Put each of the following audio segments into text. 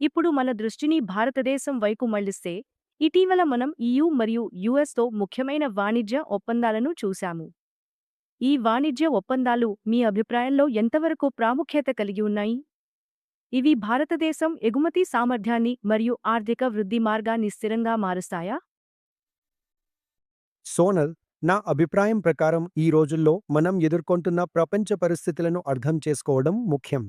ఇప్పుడు మన దృష్టిని భారతదేశం వైపు మళ్లిస్తే, ఇటీవల మనం EU మరియు యుఎస్తో ముఖ్యమైన వాణిజ్య ఒప్పందాలను చూశాము. ఈ వాణిజ్య ఒప్పందాలు మీ అభిప్రాయంలో ఎంతవరకు ప్రాముఖ్యత కలిగి ఉన్నాయి? ఇవి భారతదేశం ఎగుమతి సామర్థ్యాన్ని మరియు ఆర్థిక వృద్ధి మార్గాన్ని స్థిరంగా మారుస్తాయా? సోనల్, నా అభిప్రాయం ప్రకారం ఈ రోజుల్లో మనం ఎదుర్కొంటున్న ప్రపంచ పరిస్థితులను అర్థం చేసుకోవడం ముఖ్యం.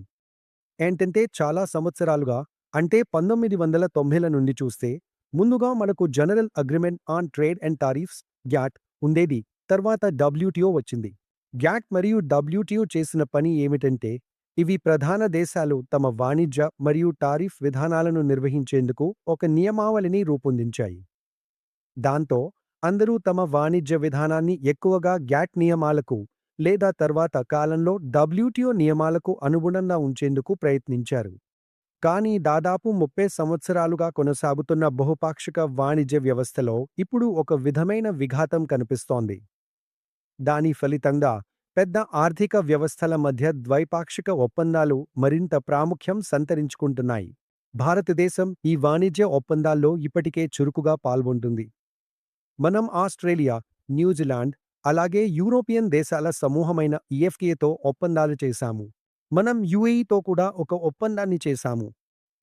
ఏంటంటే చాలా సంవత్సరాలుగా, అంటే 1990ల నుండి చూస్తే, ముందుగా మనకు general agreement on trade and tariffs GATT ఉండేది. తర్వాత WTO వచ్చింది. గ్యాట్ మరియు WTO చేసిన పని ఏమిటంటే, ఇవి ప్రధాన దేశాలు తమ వాణిజ్య మరియు టారిఫ్ విధానాలను నిర్వహించేందుకు ఒక నియమావళిని రూపొందించాయి. దాంతో అందరూ తమ వాణిజ్య విధానాన్ని ఎక్కువగా గ్యాట్ నియమాలకు లేదా తర్వాత కాలంలో WTO నియమాలకు అనుగుణంగా ఉంచేందుకు ప్రయత్నించారు. కానీ దాదాపు 30 సంవత్సరాలుగా కొనసాగుతున్న బహుపాక్షిక వాణిజ్య వ్యవస్థలో ఇప్పుడు ఒక విధమైన విఘాతం కనిపిస్తోంది. దాని ఫలితంగా పెద్ద ఆర్థిక వ్యవస్థల మధ్య ద్వైపాక్షిక ఒప్పందాలు మరింత ప్రాముఖ్యం సంతరించుకుంటున్నాయి. భారతదేశం ఈ వాణిజ్య ఒప్పందాల్లో ఇప్పటికే చురుకుగా పాల్గొంటుంది. మనం ఆస్ట్రేలియా, న్యూజిలాండ్, అలాగే యూరోపియన్ దేశాల సమూహమైన EFTAతో ఒప్పందాలు చేశాము. మనం UAEతో కూడా ఒక ఒప్పందాన్ని చేశాము.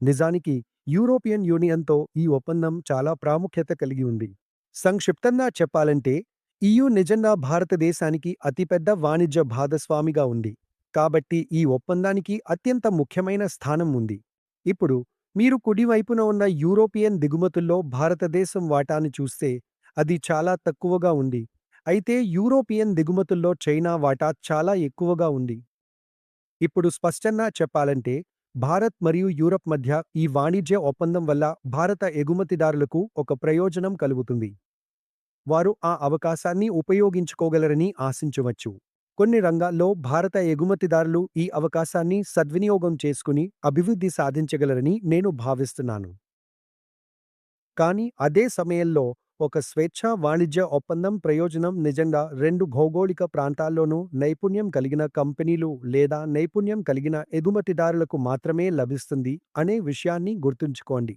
నిజానికి యూరోపియన్ యూనియన్తో ఈ ఒప్పందం చాలా ప్రాముఖ్యత కలిగి ఉంది. సంక్షిప్తంగా చెప్పాలంటే, EU నిజంగా భారతదేశానికి అతిపెద్ద వాణిజ్య భాగస్వామిగా ఉంది. కాబట్టి ఈ ఒప్పందానికి అత్యంత ముఖ్యమైన స్థానం ఉంది. ఇప్పుడు మీరు కుడివైపున ఉన్న యూరోపియన్ దిగుమతుల్లో భారతదేశం వాటాను చూస్తే, అది చాలా తక్కువగా ఉంది. అయితే యూరోపియన్ దిగుమతుల్లో చైనా వాటా చాలా ఎక్కువగా ఉంది. ఇప్పుడు స్పష్టంగా చెప్పాలంటే, భారత్ మరియు యూరప్ మధ్య ఈ వాణిజ్య ఒప్పందం వల్ల భారత ఎగుమతిదారులకు ఒక ప్రయోజనం కలుగుతుంది. వారు ఆ అవకాశాన్ని ఉపయోగించుకోగలరని ఆశించవచ్చు. కొన్ని రంగాల్లో భారత ఎగుమతిదారులు ఈ అవకాశాన్ని సద్వినియోగం చేసుకుని అభివృద్ధి సాధించగలరని నేను భావిస్తున్నాను. కానీ అదే సమయంలో ఒక స్వేచ్ఛా వాణిజ్య ఒప్పందం ప్రయోజనం నిజంగా రెండు భౌగోళిక ప్రాంతాల్లోనూ నైపుణ్యం కలిగిన కంపెనీలు లేదా నైపుణ్యం కలిగిన ఎగుమతిదారులకు మాత్రమే లభిస్తుంది అనే విషయాన్ని గుర్తుంచుకోండి.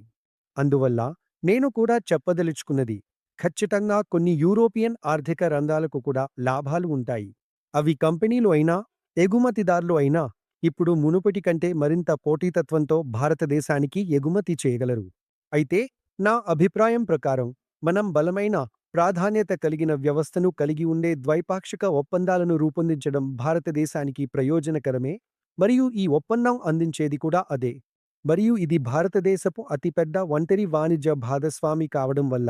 అందువల్ల నేను కూడా చెప్పదలుచుకున్నది, ఖచ్చితంగా కొన్ని యూరోపియన్ ఆర్థిక రంగాలకు కూడా లాభాలు ఉంటాయి. అవి కంపెనీలు అయినా, ఎగుమతిదారులు అయినా ఇప్పుడు మునుపటి కంటే మరింత పోటీతత్వంతో భారతదేశానికి ఎగుమతి చేయగలరు. అయితే నా అభిప్రాయం ప్రకారం మనం బలమైన, ప్రాధాన్యత కలిగిన వ్యవస్థను కలిగి ఉండే ద్వైపాక్షిక ఒప్పందాలను రూపొందించడం భారతదేశానికి ప్రయోజనకరమే, మరియు ఈ ఒప్పందం అందించేది కూడా అదే. మరియు ఇది భారతదేశపు అతిపెద్ద ఒంటరి వాణిజ్య భాగస్వామి కావడం వల్ల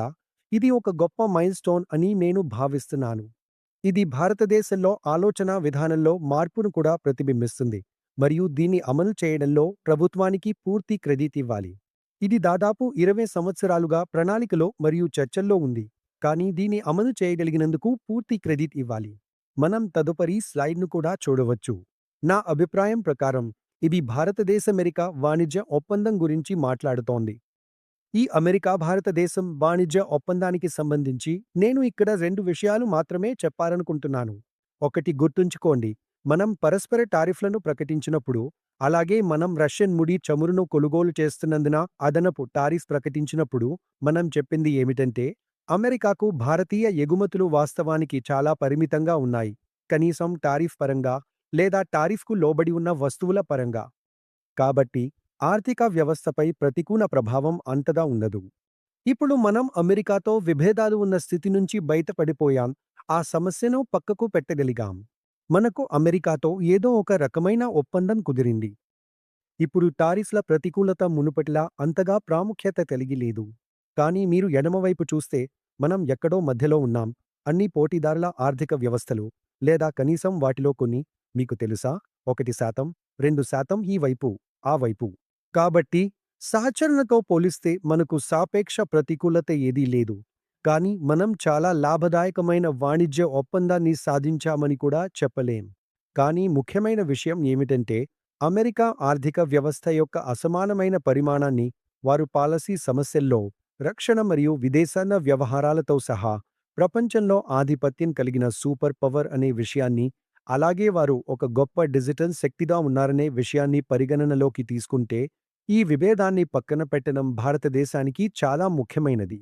ఇది ఒక గొప్ప మైల్స్టోన్ అని నేను భావిస్తున్నాను. ఇది భారతదేశంలో ఆలోచనా విధానంలో మార్పును కూడా ప్రతిబింబిస్తుంది, మరియు దీన్ని అమలు చేయడంలో ప్రభుత్వానికి పూర్తి క్రెడిట్ ఇవ్వాలి. ఇది దాదాపు 20 సంవత్సరాలుగా ప్రణాళికలో మరియు చర్చల్లో ఉంది, కానీ దీన్ని అమలు చేయగలిగినందుకు పూర్తి క్రెడిట్ ఇవ్వాలి. మనం తదుపరి స్లైడ్ను కూడా చూడవచ్చు. నా అభిప్రాయం ప్రకారం ఇది భారతదేశ-అమెరికా వాణిజ్య ఒప్పందం గురించి మాట్లాడుతోంది. ఈ అమెరికా-భారతదేశం వాణిజ్య ఒప్పందానికి సంబంధించి నేను ఇక్కడ 2 విషయాలు మాత్రమే చెప్పాలనుకుంటున్నాను. ఒకటి గుర్తుంచుకోండి, మనం పరస్పర టారిఫ్లను ప్రకటించినప్పుడు, అలాగే మనం రష్యన్ ముడి చమురును కొనుగోలు చేస్తున్నందున అదనపు టారిఫ్ ప్రకటించినప్పుడు మనం చెప్పింది ఏమిటంటే, అమెరికాకు భారతీయ ఎగుమతులు వాస్తవానికి చాలా పరిమితంగా ఉన్నాయి, కనీసం టారిఫ్ పరంగా లేదా టారిఫ్కు లోబడి ఉన్న వస్తువుల పరంగా. కాబట్టి ఆర్థిక వ్యవస్థపై ప్రతికూల ప్రభావం అంతగా ఉండదు. ఇప్పుడు మనం అమెరికాతో విభేదాలు ఉన్న స్థితి నుంచి బయటపడిపోయాం, ఆ సమస్యను పక్కకు పెట్టగలిగాం. మనకు అమెరికాతో ఏదో ఒక రకమైన ఒప్పందం కుదిరింది. ఇప్పుడు టారిఫ్ల ప్రతికూలత మునుపటిలా అంతగా ప్రాముఖ్యత కలిగి లేదు. కానీ మీరు ఎడమవైపు చూస్తే, మనం ఎక్కడో మధ్యలో ఉన్నాం. అన్ని పోటీదారుల ఆర్థిక వ్యవస్థలు, లేదా కనీసం వాటిలో కొన్ని, మీకు తెలుసా, 1%, 2% ఈ వైపు, ఆ వైపు. కాబట్టి సహచరులతో పోలిస్తే మనకు సాపేక్ష ప్రతికూలత ఏదీ లేదు. కానీ మనం చాలా లాభదాయకమైన వాణిజ్య ఒప్పందాన్ని సాధించామని కూడా చెప్పలేం. కానీ ముఖ్యమైన విషయం ఏమిటంటే, అమెరికా ఆర్థిక వ్యవస్థ యొక్క అసమానమైన పరిమాణాన్ని వారు పాలసీ సమస్యల్లో, రక్షణ మరియు విదేశాంగ వ్యవహారాలతో సహా ప్రపంచంలో ఆధిపత్యం కలిగిన సూపర్ పవర్ అనే విషయాన్ని, అలాగే వారు ఒక గొప్ప డిజిటల్ శక్తిగా ఉన్నారనే విషయాన్ని పరిగణనలోకి తీసుకుంటే, ఈ విభేదాన్ని పక్కన పెట్టడం భారతదేశానికి చాలా ముఖ్యమైనది.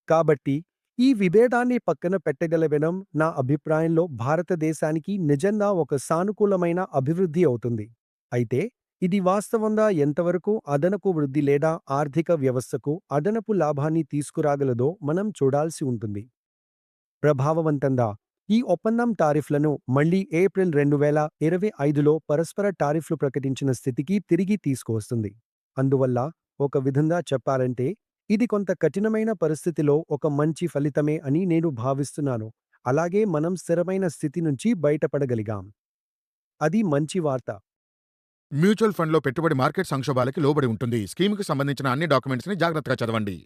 కాబట్టి ఈ విభేదాన్ని పక్కన పెట్టగలగడం నా అభిప్రాయంలో భారతదేశానికి నిజంగా ఒక సానుకూలమైన అభివృద్ధి అవుతుంది. అయితే ఇది వాస్తవంగా ఎంతవరకు అదనపు వృద్ధి లేదా ఆర్థిక వ్యవస్థకు అదనపు లాభాన్ని తీసుకురాగలదో మనం చూడాల్సి ఉంటుంది. ప్రభావవంతంగా ఈ ఒప్పందం టారిఫ్లను మళ్లీ ఏప్రిల్ 2025లో పరస్పర టారిఫ్లు ప్రకటించిన స్థితికి తిరిగి తీసుకువస్తుంది. అందువల్ల ఒక విధంగా చెప్పాలంటే ఇది కొంత కఠినమైన పరిస్థితిలో ఒక మంచి ఫలితమే అని నేను భావిస్తున్నాను. అలాగే మనం స్థిరమైన స్థితి నుంచి బయటపడగలిగాం. అది మంచి వార్త. మ్యూచువల్ ఫండ్లో పెట్టుబడి మార్కెట్ సంక్షోభాలకి లోబడి ఉంటుంది. స్కీమ్కి సంబంధించిన అన్ని డాక్యుమెంట్స్ని జాగ్రత్తగా చదవండి.